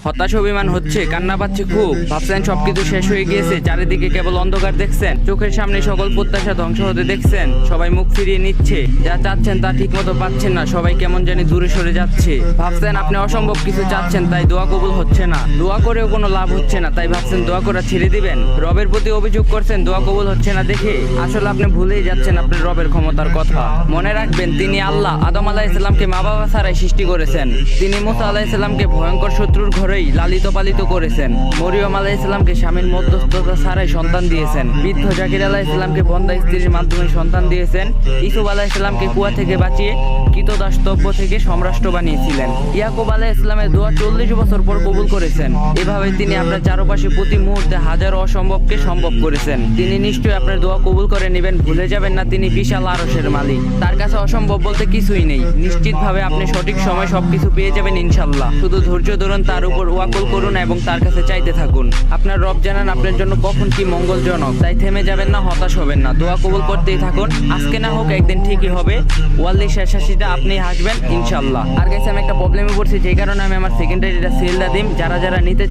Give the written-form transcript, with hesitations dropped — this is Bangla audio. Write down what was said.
হতাশ অভিমান হচ্ছে, কান্না পাচ্ছে খুব, ভাবছেন সবকিছু শেষ হয়ে গিয়েছে, চারিদিকে কেবল অন্ধকার দেখছেন, চোখের সামনে সকল প্রত্যাশা ধ্বংস হতে দেখছেন, সবাই মুখ ফিরিয়ে নিচ্ছে, যা চাচ্ছেন তা ঠিক মতো পাচ্ছেন না, সবাই কেমন জানি দূরে সরে যাচ্ছে। ভাবছেন আপনি অসম্ভব কিছু চাচ্ছেন, তাই দোয়া কবুল হচ্ছে না, দোয়া করেও কোনো লাভ হচ্ছে না, তাই ভাবছেন দোয়া করা ছেড়ে দিবেন। রবের প্রতি অভিযোগ করছেন দোয়া কবুল হচ্ছে না দেখে, আসলে আপনি ভুলেই যাচ্ছেন আপনার রবের ক্ষমতার কথা। মনে রাখবেন তিনি আল্লাহ। আদম আলাইহিসসালামকে মা বাবা ছাড়াই সৃষ্টি করেছেন। তিনি মুসা আলাইহিসসালামকে ভয়ঙ্কর শত্রুর ঘরেই লালিত পালিত করেছেন। মরিয়ম আলাইহিসসালামকে স্বামীর মধ্যস্থতা ছাড়াই সন্তান দিয়েছেন। বৃদ্ধ জাকির আলাইহিসসালামকে বন্দা স্ত্রীর মাধ্যমে সন্তান দিয়েছেন। ইসুফ আলাইহিসসালামকে কুয়া থেকে বাঁচিয়ে কৃতদাসতব্য থেকে সম্রাষ্ট্র বানিয়েছিলেন। ইয়াকুব আলাইহিসসালামের দোয়া 40 বছর পর কবুল করেছেন। এভাবে তিনি আপনার চারপাশে প্রতি মুহূর্তে হাজারো অসম্ভবকে সম্ভব করেছেন। তিনি নিশ্চয়ই আপনার দোয়া কবুল করে নেবেন। ভুলে যাবেন না তিনি বিশাল আরশের মালিক। তার কাছে অসম্ভব বলতে কিছুই নেই। নিশ্চিতভাবে আপনি সঠিক সময় সবকিছু পেয়ে যাবেন ইনশাআল্লাহ। শুধু ধৈর্য ধরুন, তার উপর ওয়াকুল করুন এবং তার কাছে চাইতে থাকুন। আপনার রব জানেন আপনার জন্য কখন কি মঙ্গলজনক, তাই থেমে যাবেন না, হতাশ হবেন না, দোয়া কবুল করতেই থাকুন। আজকে না হোক একদিন ঠিকই হবে। ওয়াল্লি শেষ হাসিটা আপনি হাসবেন ইনশাআল্লাহ। আর গাইস আমি একটা প্রবলেমে পড়ছি, যেই কারণে আমি আমার সেকেন্ডারিটা সেল দা দিম। যারা যারা নিতে